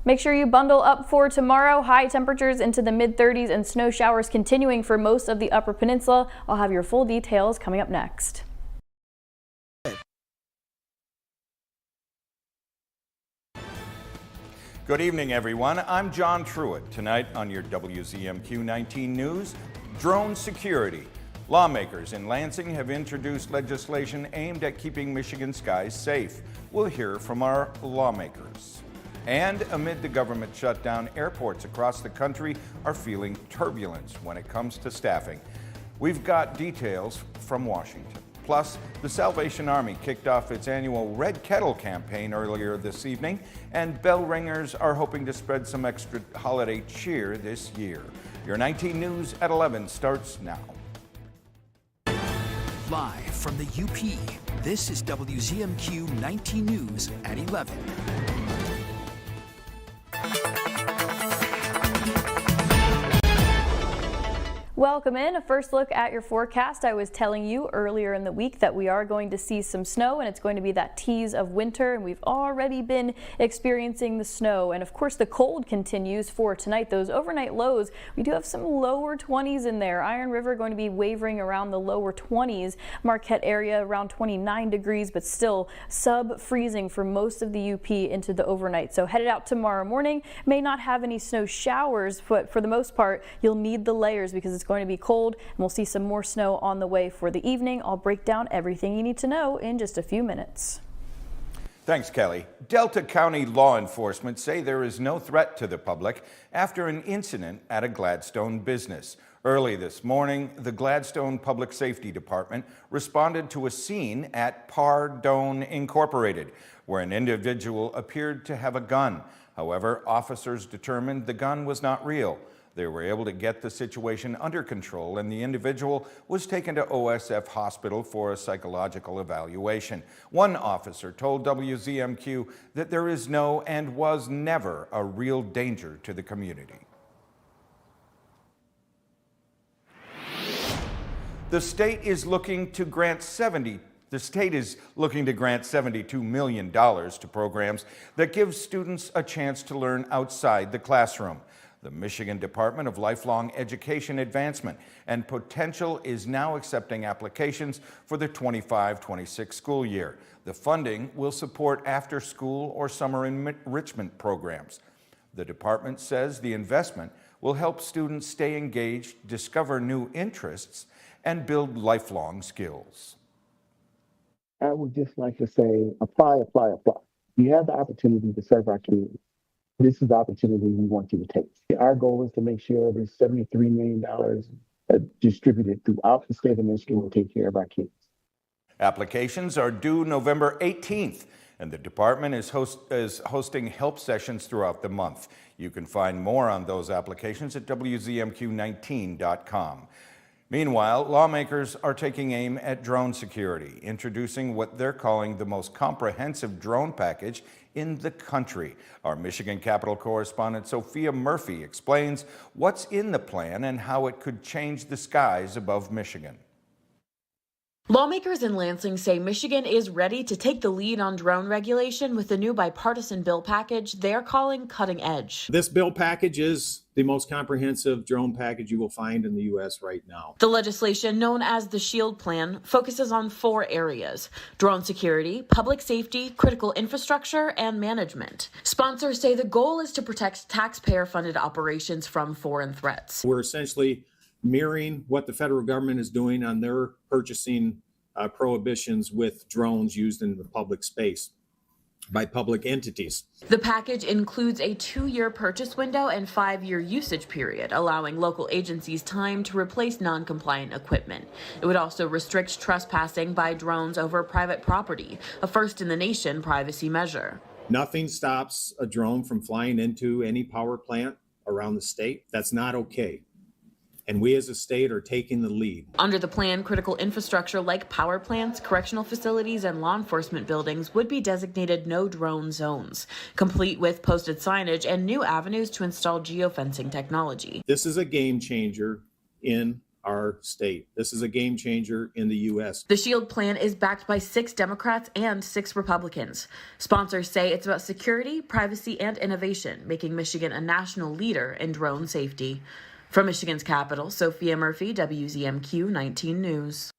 Make sure you bundle up for tomorrow. High temperatures into the mid-30s and snow showers continuing for most of the Upper Peninsula. I'll have your full details coming up next. Good evening, everyone. I'm John Truitt. Tonight on your WZMQ 19 News, drone security. Lawmakers in Lansing have introduced legislation aimed at keeping Michigan skies safe. We'll hear from our lawmakers. And amid the government shutdown, airports across the country are feeling turbulence when it comes to staffing. We've got details from Washington. Plus, the Salvation Army kicked off its annual Red Kettle campaign earlier this evening, and bell ringers are hoping to spread some extra holiday cheer this year. Your 19 News at 11 starts now. Live from the UP, this is WZMQ 19 News at 11. Welcome in. A first look at your forecast. I was telling you earlier in the week that we are going to see some snow, and it's going to be that tease of winter, and we've already been experiencing the snow. And of course the cold continues for tonight. Those overnight lows, we do have some lower 20s in there. Iron River going to be wavering around the lower 20s. Marquette area around 29 degrees, but still sub-freezing for most of the UP into the overnight. So headed out tomorrow morning, may not have any snow showers, but for the most part you'll need the layers because it's going to be cold, and we'll see some more snow on the way for the evening. I'll break down everything you need to know in just a few minutes. Thanks, Kelly. Delta County law enforcement say there is no threat to the public after an incident at a Gladstone business. Early this morning, the Gladstone Public Safety Department responded to a scene at Pardone Incorporated, where an individual appeared to have a gun. However, officers determined the gun was not real. They were able to get the situation under control, and the individual was taken to OSF Hospital for a psychological evaluation. One officer told WZMQ that there is no and was never a real danger to the community. The state is looking to grant $72 million to programs that give students a chance to learn outside the classroom. The Michigan Department of Lifelong Education Advancement and Potential is now accepting applications for the 25-26 school year. The funding will support after-school or summer enrichment programs. The department says the investment will help students stay engaged, discover new interests, and build lifelong skills. I would just like to say, apply. You have the opportunity to serve our community. This is the opportunity we want you to take. Our goal is to make sure there's $73 million distributed throughout the state of Michigan to take care of our kids. Applications are due November 18th, and the department is hosting help sessions throughout the month. You can find more on those applications at WZMQ19.com. Meanwhile, lawmakers are taking aim at drone security, introducing what they're calling the most comprehensive drone package in the country. Our Michigan Capitol correspondent Sophia Murphy explains what's in the plan and how it could change the skies above Michigan. Lawmakers in Lansing say Michigan is ready to take the lead on drone regulation with the new bipartisan bill package they're calling cutting edge. This bill package is the most comprehensive drone package you will find in the U.S. right now. The legislation, known as the SHIELD Plan, focuses on 4 areas: drone security, public safety, critical infrastructure, and management. Sponsors say the goal is to protect taxpayer-funded operations from foreign threats. We're essentially mirroring what the federal government is doing on their purchasing prohibitions with drones used in the public space by public entities. The package includes a 2-year purchase window and 5-year usage period, allowing local agencies time to replace non-compliant equipment. It would also restrict trespassing by drones over private property, a first-in-the-nation privacy measure. Nothing stops a drone from flying into any power plant around the state. That's not okay. And we as a state are taking the lead. Under the plan, critical infrastructure like power plants, correctional facilities, and law enforcement buildings would be designated no drone zones, complete with posted signage and new avenues to install geofencing technology. This is a game changer in our state. This is a game changer in the U.S. The SHIELD plan is backed by 6 Democrats and 6 Republicans. Sponsors say it's about security, privacy, and innovation, making Michigan a national leader in drone safety. From Michigan's capital, Sophia Murphy, WZMQ 19 News.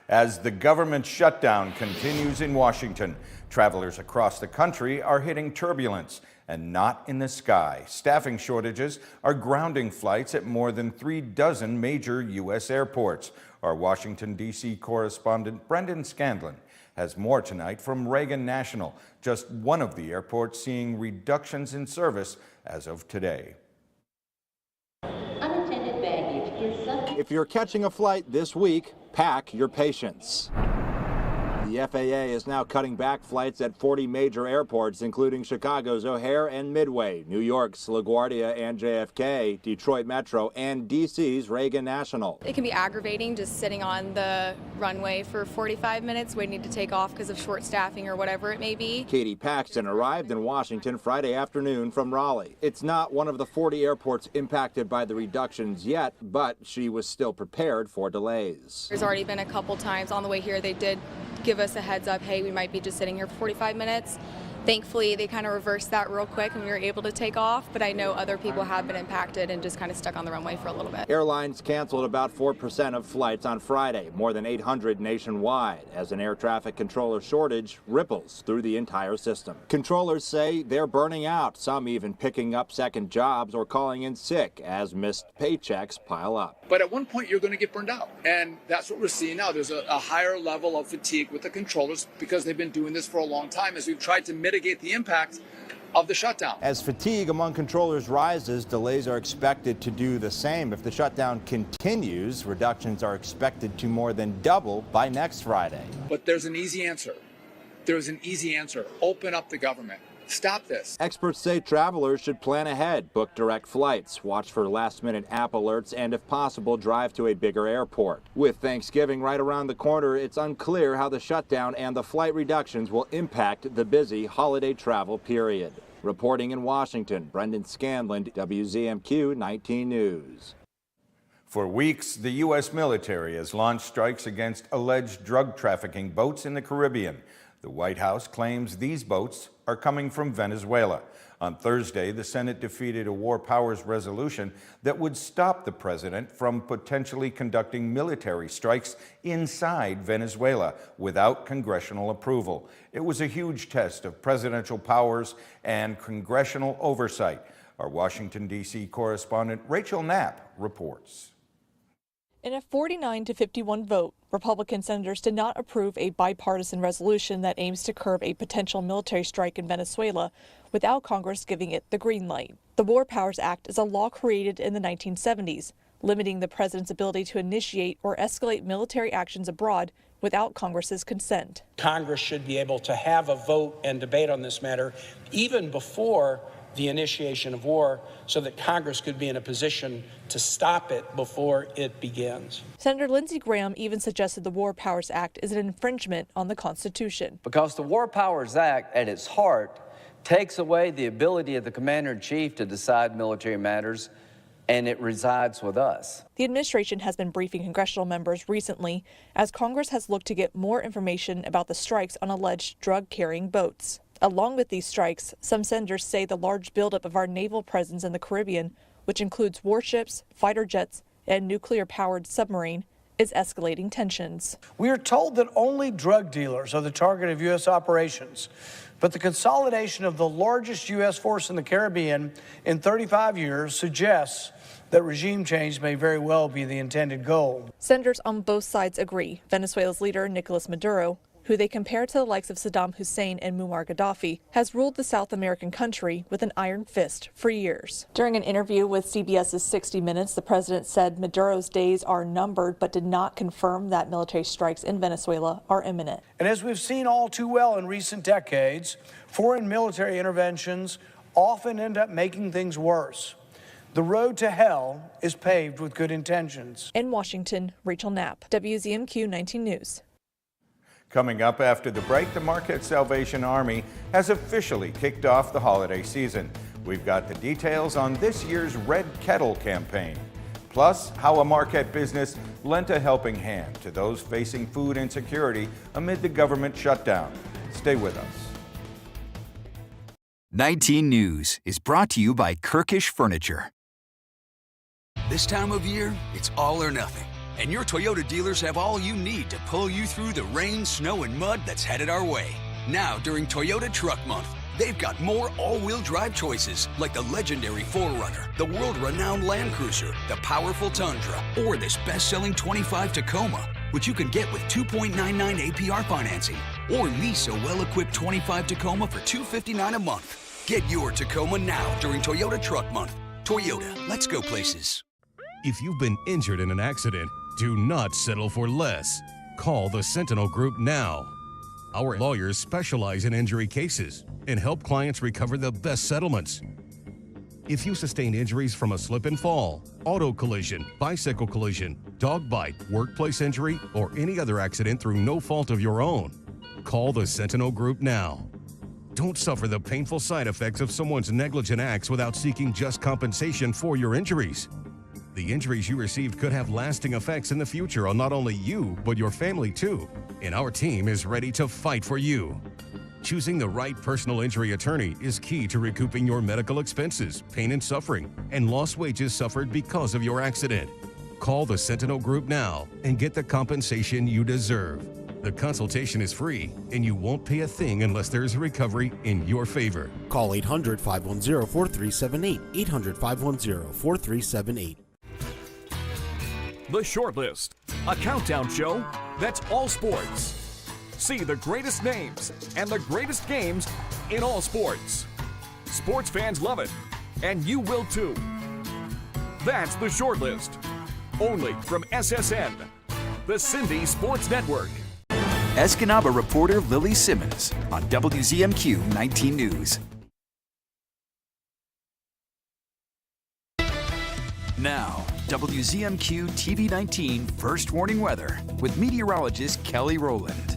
As the government shutdown continues in Washington, travelers across the country are hitting turbulence, and not in the sky. Staffing shortages are grounding flights at more than 36 major U.S. airports. Our Washington, D.C. correspondent Brendan Scanlon has more tonight from Reagan National, just one of the airports seeing reductions in service as of today. Unattended baggage is subject. If you're catching a flight this week, pack your patience. The FAA is now cutting back flights at 40 major airports, including Chicago's O'Hare and Midway, New York's LaGuardia and JFK, Detroit Metro, and D.C.'s Reagan National. It can be aggravating just sitting on the runway for 45 minutes waiting to take off because of short staffing or whatever it may be. Katie Paxton arrived in Washington Friday afternoon from Raleigh. It's not one of the 40 airports impacted by the reductions yet, but she was still prepared for delays. There's already been a couple times on the way here they did give us a heads up, hey, we might be just sitting here for 45 minutes. Thankfully, they kind of reversed that real quick and we were able to take off, but I know other people have been impacted and just kind of stuck on the runway for a little bit. Airlines canceled about 4% of flights on Friday, more than 800 nationwide, as an air traffic controller shortage ripples through the entire system. Controllers say they're burning out, some even picking up second jobs or calling in sick as missed paychecks pile up. But at one point, you're going to get burned out. And that's what we're seeing now. There's a higher level of fatigue with the controllers because they've been doing this for a long time as we've tried to mitigate the impact of the shutdown. As fatigue among controllers rises, delays are expected to do the same. If the shutdown continues, reductions are expected to more than double by next Friday. But there's an easy answer. There's an easy answer. Open up the government. Stop this. Experts say travelers should plan ahead, book direct flights, watch for last-minute app alerts, and if possible, drive to a bigger airport. With Thanksgiving right around the corner, it's unclear how the shutdown and the flight reductions will impact the busy holiday travel period. Reporting in Washington, Brendan Scanlon, WZMQ 19 News. For weeks, the U.S. military has launched strikes against alleged drug trafficking boats in the Caribbean. The White House claims these boats are coming from Venezuela. On Thursday, the Senate defeated a war powers resolution that would stop the president from potentially conducting military strikes inside Venezuela without congressional approval. It was a huge test of presidential powers and congressional oversight. Our Washington, D.C. correspondent Rachel Knapp reports. In a 49-51 vote, Republican senators did not approve a bipartisan resolution that aims to curb a potential military strike in Venezuela without Congress giving it the green light. The War Powers Act is a law created in the 1970s, limiting the president's ability to initiate or escalate military actions abroad without Congress's consent. Congress should be able to have a vote and debate on this matter even before the initiation of war, so that Congress could be in a position to stop it before it begins. Senator Lindsey Graham even suggested the War Powers Act is an infringement on the Constitution. Because the War Powers Act, at its heart, takes away the ability of the Commander-in-Chief to decide military matters, and it resides with us. The administration has been briefing congressional members recently as Congress has looked to get more information about the strikes on alleged drug-carrying boats. Along with these strikes, some senators say the large buildup of our naval presence in the Caribbean, which includes warships, fighter jets, and nuclear-powered submarine, is escalating tensions. We are told that only drug dealers are the target of U.S. operations, but the consolidation of the largest U.S. force in the Caribbean in 35 years suggests that regime change may very well be the intended goal. Senators on both sides agree. Venezuela's leader, Nicolas Maduro, who they compare to the likes of Saddam Hussein and Muammar Gaddafi, has ruled the South American country with an iron fist for years. During an interview with CBS's 60 Minutes, the president said Maduro's days are numbered, but did not confirm that military strikes in Venezuela are imminent. And as we've seen all too well in recent decades, foreign military interventions often end up making things worse. The road to hell is paved with good intentions. In Washington, Rachel Knapp, WZMQ 19 News. Coming up after the break, the Marquette Salvation Army has officially kicked off the holiday season. We've got the details on this year's Red Kettle campaign. Plus, how a Marquette business lent a helping hand to those facing food insecurity amid the government shutdown. Stay with us. 19 News is brought to you by Kirkish Furniture. This time of year, it's all or nothing. And your Toyota dealers have all you need to pull you through the rain, snow, and mud that's headed our way. Now, during Toyota Truck Month, they've got more all-wheel drive choices like the legendary 4Runner, the world-renowned Land Cruiser, the powerful Tundra, or this best-selling 25 Tacoma, which you can get with 2.99 APR financing, or lease a well-equipped 25 Tacoma for $259 a month. Get your Tacoma now during Toyota Truck Month. Toyota, let's go places. If you've been injured in an accident, do not settle for less. Call the Sentinel Group now. Our lawyers specialize in injury cases and help clients recover the best settlements. If you sustained injuries from a slip and fall, auto collision, bicycle collision, dog bite, workplace injury, or any other accident through no fault of your own, call the Sentinel Group now. Don't suffer the painful side effects of someone's negligent acts without seeking just compensation for your injuries. The injuries you received could have lasting effects in the future on not only you, but your family too. And our team is ready to fight for you. Choosing the right personal injury attorney is key to recouping your medical expenses, pain and suffering, and lost wages suffered because of your accident. Call the Sentinel Group now and get the compensation you deserve. The consultation is free, and you won't pay a thing unless there's a recovery in your favor. Call 800-510-4378, 800-510-4378. The Shortlist, a countdown show that's all sports. See the greatest names and the greatest games in all sports. Sports fans love it, and you will too. That's The Shortlist, only from SSN, the Cindy Sports Network. Escanaba reporter Lily Simmons on WZMQ 19 News. Now, WZMQ TV 19 First Warning Weather with meteorologist Kelly Rowland.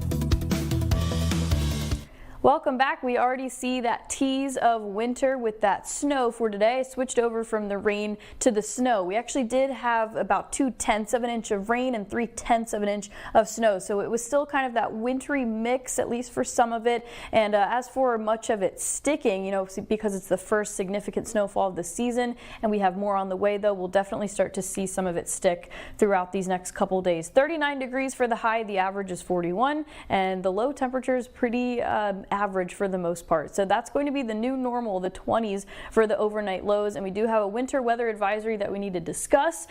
Welcome back. We already see that tease of winter with that snow for today. Switched over from the rain to the snow. We actually did have about 2/10 of an inch of rain and 3/10 of an inch of snow. So it was still kind of that wintry mix, at least for some of it. And as for much of it sticking, you know, because it's the first significant snowfall of the season and we have more on the way, though, we'll definitely start to see some of it stick throughout these next couple days. 39 degrees for the high. The average is 41, and the low temperature is pretty average for the most part. So that's going to be the new normal, the 20s for the overnight lows. And we do have a winter weather advisory that we need to discuss.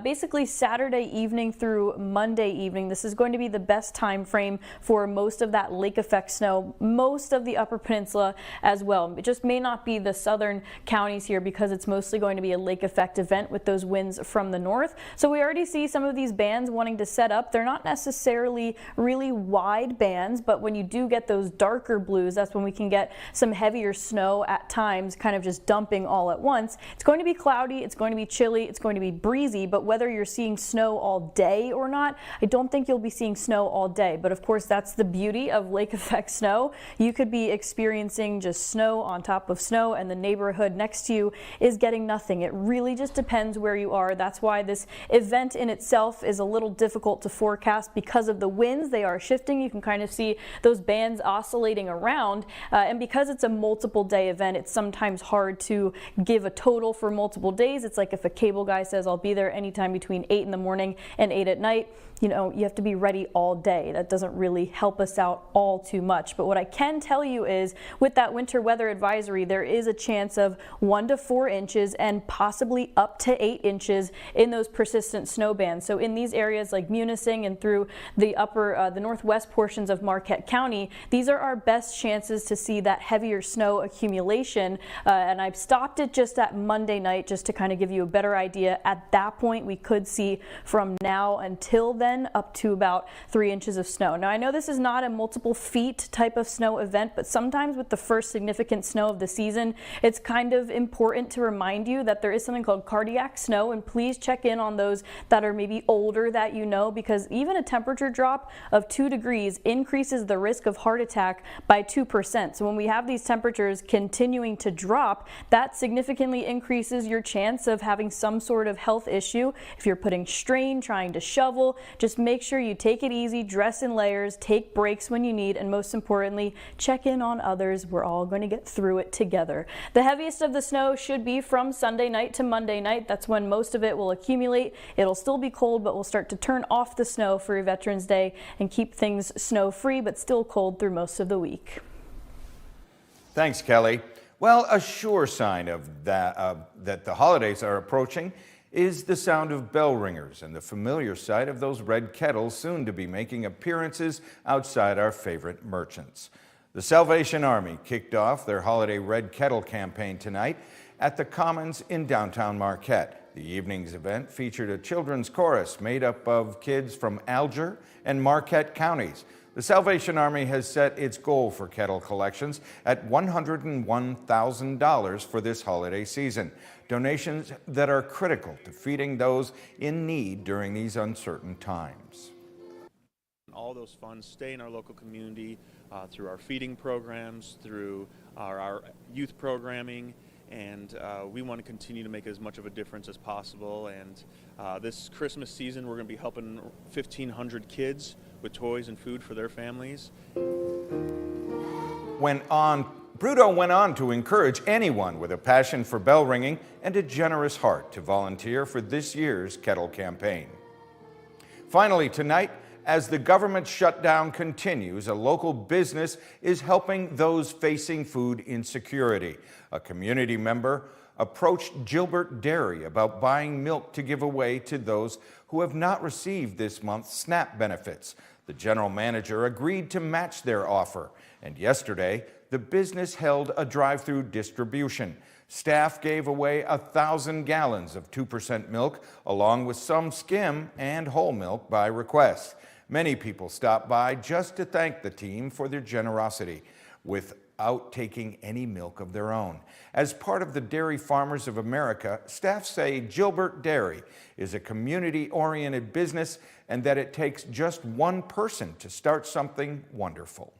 Basically Saturday evening through Monday evening. This is going to be the best time frame for most of that lake effect snow, most of the Upper Peninsula as well. It just may not be the southern counties here because it's mostly going to be a lake effect event with those winds from the north. So we already see some of these bands wanting to set up. They're not necessarily really wide bands, but when you do get those darker blues, that's when we can get some heavier snow at times, kind of just dumping all at once. It's going to be cloudy, it's going to be chilly, it's going to be breezy, but whether you're seeing snow all day or not, I don't think you'll be seeing snow all day. But of course, that's the beauty of lake effect snow. You could be experiencing just snow on top of snow and the neighborhood next to you is getting nothing. It really just depends where you are. That's why this event in itself is a little difficult to forecast because of the winds. They are shifting. You can kind of see those bands oscillating around. And because it's a multiple day event, it's sometimes hard to give a total for multiple days. It's like if a cable guy says, I'll be there anytime between 8 in the morning and 8 at night, you know, you have to be ready all day. That doesn't really help us out all too much. But what I can tell you is with that winter weather advisory, there is a chance of 1 to 4 inches and possibly up to 8 inches in those persistent snow bands. So in these areas like Munising and through the the northwest portions of Marquette County, these are our best chances to see that heavier snow accumulation. And I've stopped it just at Monday night just to kind of give you a better idea. At that point, we could see from now until then up to about 3 inches of snow. Now I know this is not a multiple feet type of snow event, but sometimes with the first significant snow of the season, it's kind of important to remind you that there is something called cardiac snow, and please check in on those that are maybe older that you know, because even a temperature drop of 2 degrees increases the risk of heart attack by by 2%. So when we have these temperatures continuing to drop, that significantly increases your chance of having some sort of health issue. If you're putting strain, trying to shovel, just make sure you take it easy, dress in layers, take breaks when you need, and most importantly, check in on others. We're all going to get through it together. The heaviest of the snow should be from Sunday night to Monday night. That's when most of it will accumulate. It'll still be cold, but we'll start to turn off the snow for your Veterans Day and keep things snow-free, but still cold through most of the week. Thanks, Kelly. Well, a sure sign of that the holidays are approaching is the sound of bell ringers and the familiar sight of those red kettles soon to be making appearances outside our favorite merchants. The Salvation Army kicked off their holiday Red Kettle campaign tonight at the Commons in downtown Marquette. The evening's event featured a children's chorus made up of kids from Alger and Marquette counties. The Salvation Army has set its goal for kettle collections at $101,000 for this holiday season. Donations that are critical to feeding those in need during these uncertain times. All those funds stay in our local community through our feeding programs, through our youth programming, and we want to continue to make as much of a difference as possible. And this Christmas season, we're going to be helping 1,500 kids with toys and food for their families. Bruto went on to encourage anyone with a passion for bell ringing and a generous heart to volunteer for this year's kettle campaign. Finally tonight, as the government shutdown continues, a local business is helping those facing food insecurity. A community member approached Gilbert Dairy about buying milk to give away to those who have not received this month's SNAP benefits. The general manager agreed to match their offer, and yesterday the business held a drive-through distribution. Staff gave away 1,000 gallons of 2% milk, along with some skim and whole milk by request. Many people stopped by just to thank the team for their generosity, without taking any milk of their own. As part of the Dairy Farmers of America, staff say Gilbert Dairy is a community-oriented business and that it takes just one person to start something wonderful.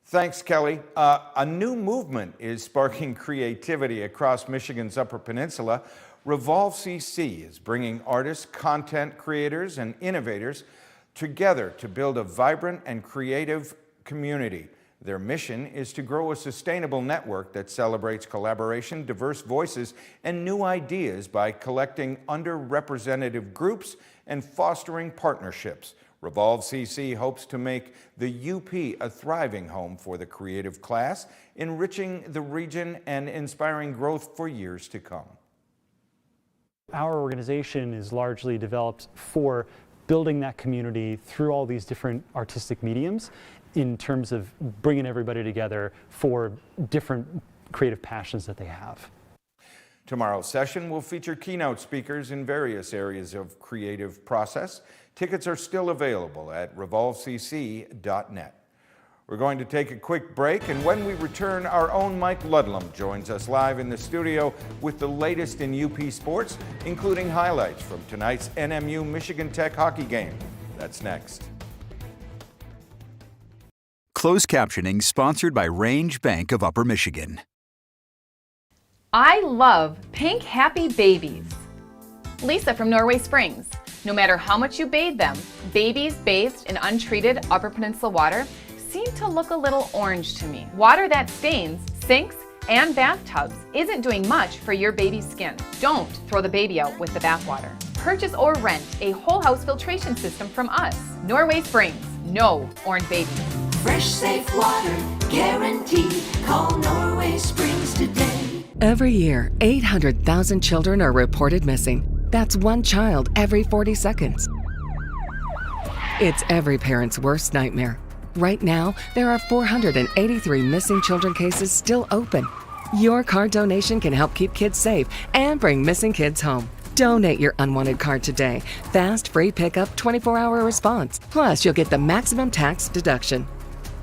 Thanks, Kelly. A new movement is sparking creativity across Michigan's Upper Peninsula. Revolve CC is bringing artists, content creators, and innovators together to build a vibrant and creative community. Their mission is to grow a sustainable network that celebrates collaboration, diverse voices, and new ideas by collecting underrepresented groups and fostering partnerships. Revolve CC hopes to make the UP a thriving home for the creative class, enriching the region and inspiring growth for years to come. Our organization is largely developed for building that community through all these different artistic mediums in terms of bringing everybody together for different creative passions that they have. Tomorrow's session will feature keynote speakers in various areas of creative process. Tickets are still available at revolvecc.net. We're going to take a quick break, and when we return, our own Mike Ludlum joins us live in the studio with the latest in UP sports, including highlights from tonight's NMU Michigan Tech hockey game. That's next. Closed captioning sponsored by Range Bank of Upper Michigan. I love pink happy babies. Lisa from Norway Springs. No matter how much you bathe them, babies bathed in untreated Upper Peninsula water seem to look a little orange to me. Water that stains sinks and bathtubs isn't doing much for your baby's skin. Don't throw the baby out with the bathwater. Purchase or rent a whole house filtration system from us. Norway Springs, no orange babies. Fresh, safe water, guaranteed. Call Norway Springs today. Every year, 800,000 children are reported missing. That's one child every 40 seconds. It's every parent's worst nightmare. Right now, there are 483 missing children cases still open. Your card donation can help keep kids safe and bring missing kids home. Donate your unwanted card today. Fast, free pickup, 24-hour response. Plus, you'll get the maximum tax deduction.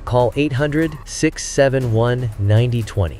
Call 800-671-9020.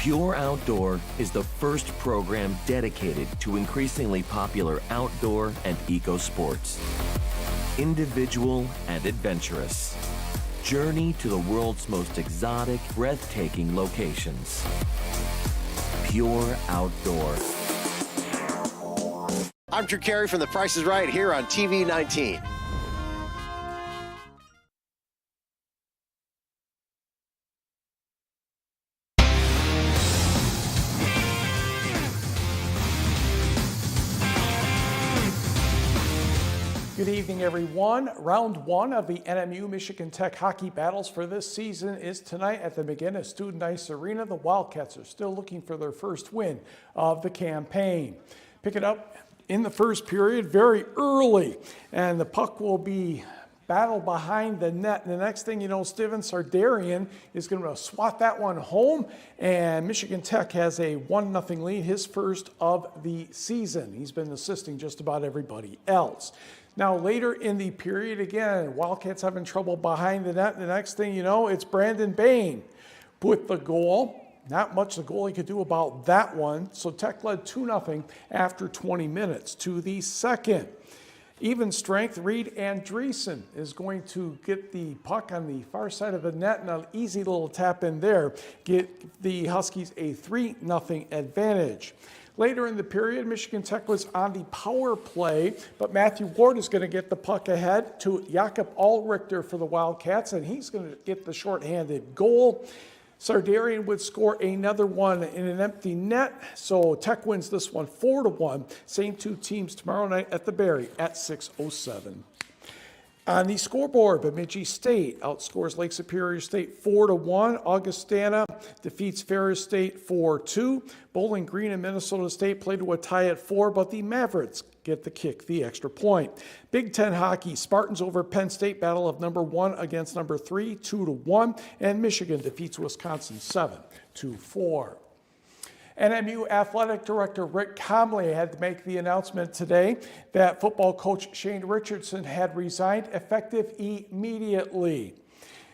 Pure Outdoor is the first program dedicated to increasingly popular outdoor and eco sports. Individual and adventurous. Journey to the world's most exotic, breathtaking locations. Pure Outdoor. I'm Drew Carey from The Price is Right here on TV 19. Good evening, everyone. Round one of the NMU Michigan Tech hockey battles for this season is tonight at the McGinnis Student Ice Arena. The Wildcats are still looking for their first win of the campaign. Pick it up in the first period very early, and the puck will be battled behind the net. And the next thing you know, Steven Sardarian is going to swat that one home, and Michigan Tech has a 1-0 lead, his first of the season. He's been assisting just about everybody else. Now, later in the period, again, Wildcats having trouble behind the net. The next thing you know, it's Brandon Bain with the goal. Not much the goalie could do about that one. So Tech led 2-0 after 20 minutes to the second. Even strength, Reed Andreessen is going to get the puck on the far side of the net, and an easy little tap in there. Get the Huskies a 3-0 advantage. Later in the period, Michigan Tech was on the power play, but Matthew Ward is going to get the puck ahead to Jakob Ulrichter for the Wildcats, and he's going to get the shorthanded goal. Sardarian would score another one in an empty net, so Tech wins this one 4-1. Same two teams tomorrow night at the Berry at 6:07. On the scoreboard, Bemidji State outscores Lake Superior State 4-1. Augustana defeats Ferris State 4-2. Bowling Green and Minnesota State play to a tie at 4, but the Mavericks get the extra point. Big Ten hockey, Spartans over Penn State, battle of number 1 against number 3, 2-1. And Michigan defeats Wisconsin 7-4. NMU Athletic Director Rick Comley had to make the announcement today that football coach Shane Richardson had resigned effective immediately.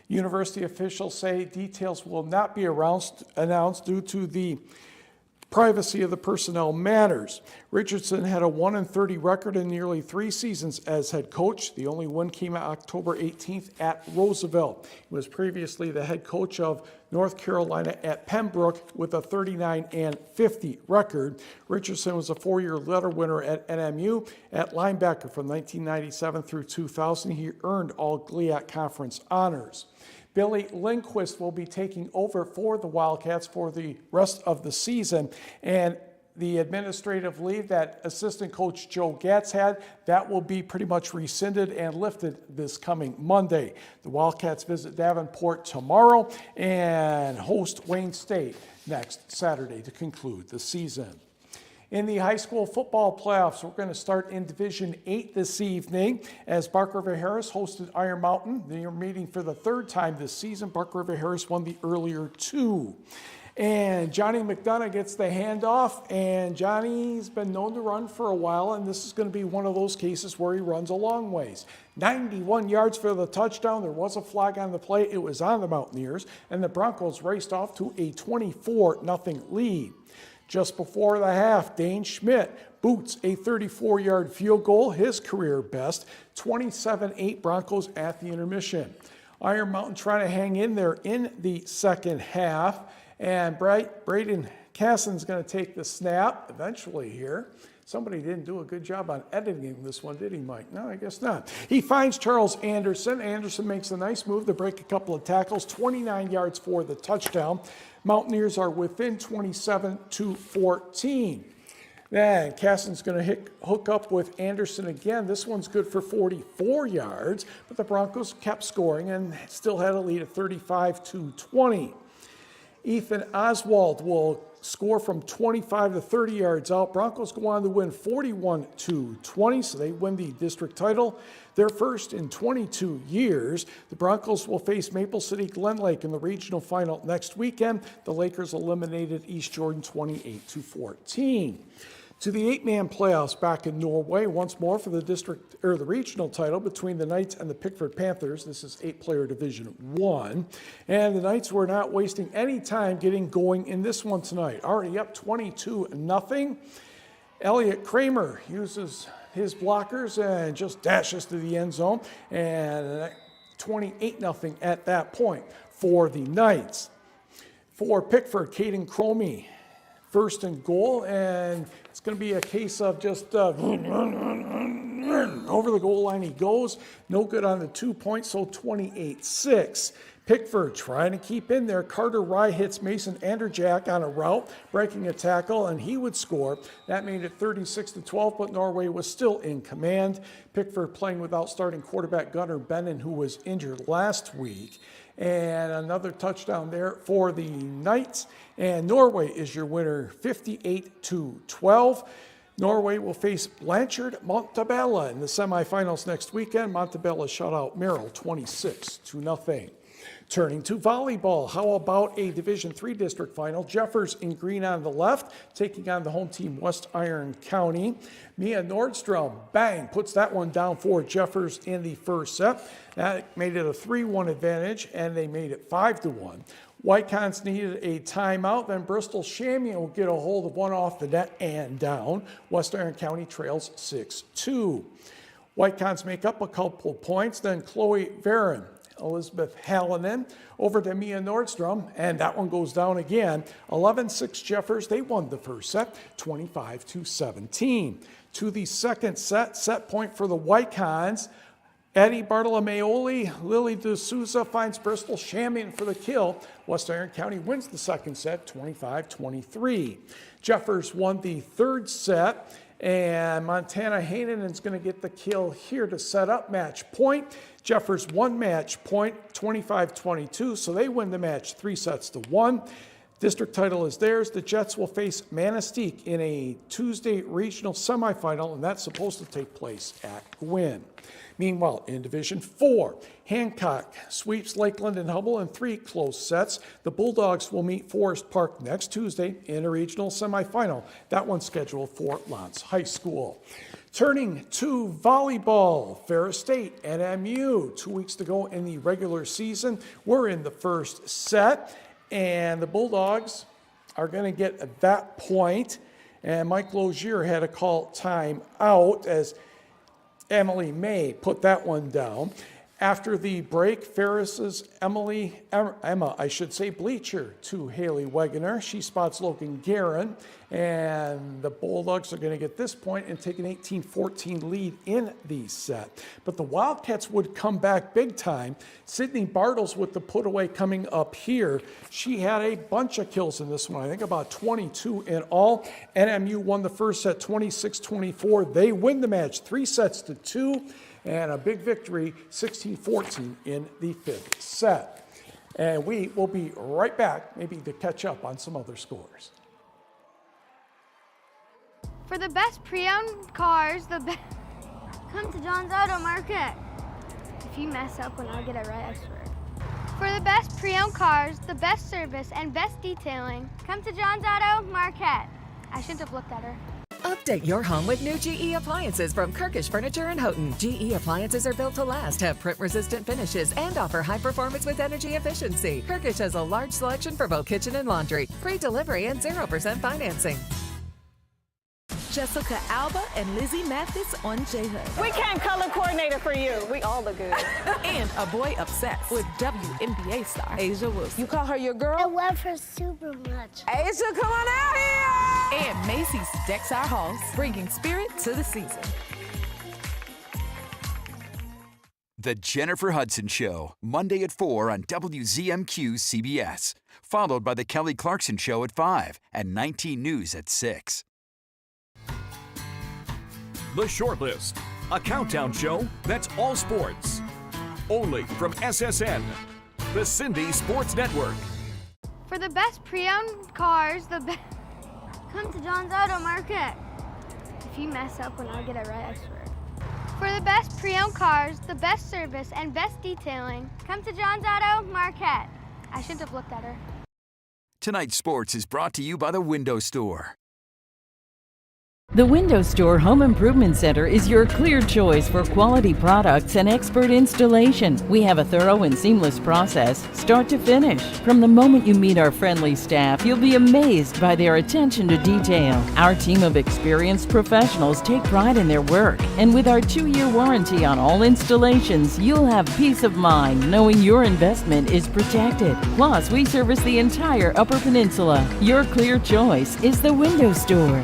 University officials say details will not be announced due to the privacy of the personnel matters. Richardson had a 1-30 record in nearly 3 seasons as head coach. The only win came out October 18th at Roosevelt. He was previously the head coach of North Carolina at Pembroke with a 39-50 record. Richardson was a 4-year letter winner at NMU. At linebacker from 1997 through 2000, he earned all GLIAC Conference honors. Billy Lindquist will be taking over for the Wildcats for the rest of the season, and the administrative leave that assistant coach Joe Gatz had, that will be pretty much rescinded and lifted this coming Monday. The Wildcats visit Davenport tomorrow and host Wayne State next Saturday to conclude the season. In the high school football playoffs, we're going to start in Division 8 this evening as Bark River Harris hosted Iron Mountain. They are meeting for the 3rd time this season. Bark River Harris won the earlier 2. And Johnny McDonough gets the handoff, and Johnny's been known to run for a while, and this is going to be one of those cases where he runs a long ways. 91 yards for the touchdown. There was a flag on the play. It was on the Mountaineers, and the Broncos raced off to a 24-0 lead. Just before the half, Dane Schmidt boots a 34-yard field goal, his career best, 27-8 Broncos at the intermission. Iron Mountain trying to hang in there in the second half, and Braden Cassin's going to take the snap eventually here. Somebody didn't do a good job on editing this one, did he, Mike? No, I guess not. He finds Charles Anderson. Anderson makes a nice move to break a couple of tackles, 29 yards for the touchdown. Mountaineers are within 27-14. Then Cassin's going to hook up with Anderson again. This one's good for 44 yards, but the Broncos kept scoring and still had a lead of 35-20. Ethan Oswald will score from 25 to 30 yards out. Broncos go on to win 41-20, so they win the district title, their first in 22 years. The Broncos will face Maple City Glen Lake in the regional final next weekend. The Lakers eliminated East Jordan 28-14. To the 8-man playoffs back in Norway once more for the district or the regional title between the Knights and the Pickford Panthers. This is 8-player Division 1. And the Knights were not wasting any time getting going in this one tonight. Already up 22-0. Elliot Kramer uses his blockers and just dashes to the end zone. And 28-0 at that point for the Knights. For Pickford, Caden Cromie first and goal, and it's going to be a case of just over the goal line he goes. No good on the 2 points, so 28-6. Pickford trying to keep in there. Carter Rye hits Mason Anderjack on a route, breaking a tackle, and he would score. That made it 36-12, but Norway was still in command. Pickford playing without starting quarterback Gunnar Bennon, who was injured last week. And another touchdown there for the Knights. And Norway is your winner, 58-12. Norway will face Blanchard Montabella in the semifinals next weekend. Montabella shut out Merrill 26-0. Turning to volleyball, how about a Division III district final? Jeffers in green on the left, taking on the home team West Iron County. Mia Nordstrom, bang, puts that one down for Jeffers in the first set. That made it a 3-1 advantage, and they made it 5-1. Whitecons needed a timeout, then Bristol Shamian will get a hold of one off the net and down. West Iron County trails 6-2. Whitecons make up a couple points, then Chloe Varon, Elizabeth Hallinan over to Mia Nordstrom, and that one goes down again. 11-6 Jeffers, they won the first set, 25-17. To the second set, set point for the Whitecons. Eddie Bartolomeoli, Lily D'Souza finds Bristol Shamian for the kill. West Iron County wins the second set, 25-23. Jeffers won the third set, and Montana Hanen is going to get the kill here to set up match point. Jeffers won match point, 25-22, so they win the match 3-1. District title is theirs. The Jets will face Manistee in a Tuesday regional semifinal, and that's supposed to take place at Gwynn. Meanwhile, in Division 4, Hancock sweeps Lakeland and Hubble in 3 close sets. The Bulldogs will meet Forest Park next Tuesday in a regional semifinal. That one's scheduled for Lance High School. Turning to volleyball, Ferris State and MU. 2 weeks to go in the regular season. We're in the first set, and the Bulldogs are going to get that point. And Mike Lozier had to call time out as Emily May put that one down. After the break, Ferris's Bleacher to Haley Wegener. She spots Logan Guerin, and the Bulldogs are going to get this point and take an 18-14 lead in the set. But the Wildcats would come back big time. Sydney Bartles with the put away coming up here. She had a bunch of kills in this one, I think about 22 in all. NMU won the first set 26-24. They win the match 3-2. And a big victory, 16-14 in the fifth set. And we will be right back, maybe to catch up on some other scores. For the best pre-owned cars, come to John's Auto Market. If you mess up when I get it right, I swear. For the best pre-owned cars, the best service, and best detailing, come to John's Auto Market. I shouldn't have looked at her. Update your home with new GE appliances from Kirkish Furniture in Houghton. GE appliances are built to last, have print-resistant finishes, and offer high performance with energy efficiency. Kirkish has a large selection for both kitchen and laundry, free delivery, and 0% financing. Jessica Alba and Lizzie Mathis on J-Hood. We can't color coordinator for you. We all look good. And A Boy Obsessed with WNBA star Asia Wilson. You call her your girl? I love her super much. Asia, come on out here! And Macy's decks our halls, bringing spirit to the season. The Jennifer Hudson Show, Monday at 4 on WZMQ CBS. Followed by The Kelly Clarkson Show at 5 and 19 News at 6. The Shortlist, a countdown show that's all sports. Only from SSN, the Cindy Sports Network. For the best pre-owned cars, come to John's Auto Market. If you mess up when I get it right, I swear. For the best pre-owned cars, the best service, and best detailing, come to John's Auto Market. I shouldn't have looked at her. Tonight's sports is brought to you by the Window Store. The Window Store Home Improvement Center is your clear choice for quality products and expert installation. We have a thorough and seamless process, start to finish. From the moment you meet our friendly staff, you'll be amazed by their attention to detail. Our team of experienced professionals take pride in their work, and with our 2-year warranty on all installations, you'll have peace of mind knowing your investment is protected. Plus, we service the entire Upper Peninsula. Your clear choice is the Window Store.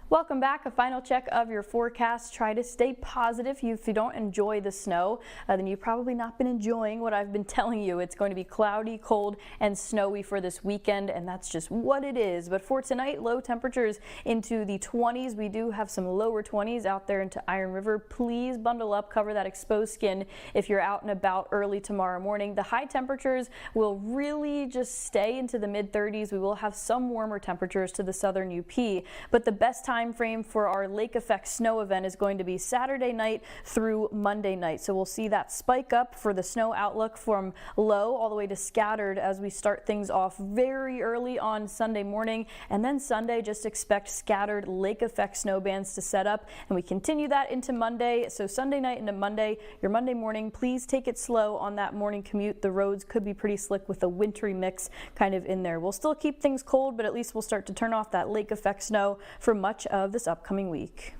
Welcome back. A final check of your forecast. Try to stay positive. If you don't enjoy the snow, then you've probably not been enjoying what I've been telling you. It's going to be cloudy, cold, and snowy for this weekend, and that's just what it is. But for tonight, low temperatures into the 20s. We do have some lower 20s out there into Iron River. Please bundle up, cover that exposed skin if you're out and about early tomorrow morning. The high temperatures will really just stay into the mid-30s. We will have some warmer temperatures to the southern UP, but the best time frame for our lake effect snow event is going to be Saturday night through Monday night. So we'll see that spike up for the snow outlook from low all the way to scattered as we start things off very early on Sunday morning, and then Sunday just expect scattered lake effect snow bands to set up, and we continue that into Monday. So Sunday night into Monday, your Monday morning, please take it slow on that morning commute. The roads could be pretty slick with a wintry mix kind of in there. We'll still keep things cold, but at least we'll start to turn off that lake effect snow for much of this upcoming week.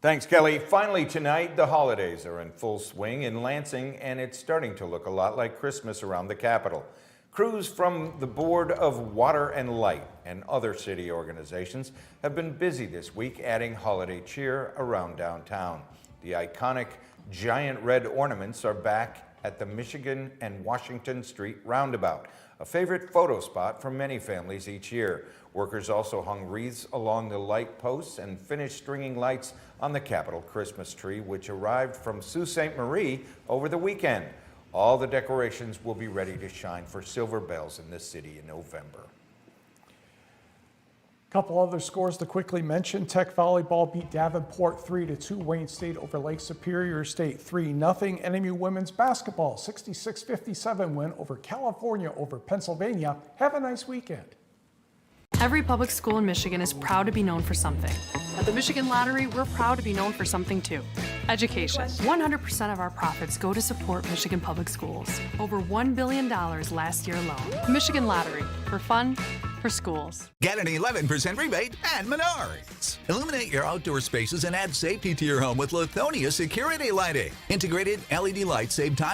Thanks, Kelly. Finally tonight, the holidays are in full swing in Lansing, and it's starting to look a lot like Christmas around the Capitol. Crews from the Board of Water and Light and other city organizations have been busy this week adding holiday cheer around downtown. The iconic giant red ornaments are back at the Michigan and Washington Street roundabout, a favorite photo spot for many families each year. Workers also hung wreaths along the light posts and finished stringing lights on the Capitol Christmas tree, which arrived from Sault Ste. Marie over the weekend. All the decorations will be ready to shine for silver bells in this city in November. Couple other scores to quickly mention. Tech volleyball beat Davenport 3-2. Wayne State over Lake Superior State 3-0. NMU women's basketball 66-57 win over California over Pennsylvania. Have a nice weekend. Every public school in Michigan is proud to be known for something. At the Michigan Lottery, we're proud to be known for something too. Education. 100% of our profits go to support Michigan public schools. Over $1 billion last year alone. Michigan Lottery, for fun, for schools. Get an 11% rebate at Menards. Illuminate your outdoor spaces and add safety to your home with Lithonia security lighting. Integrated LED lights save time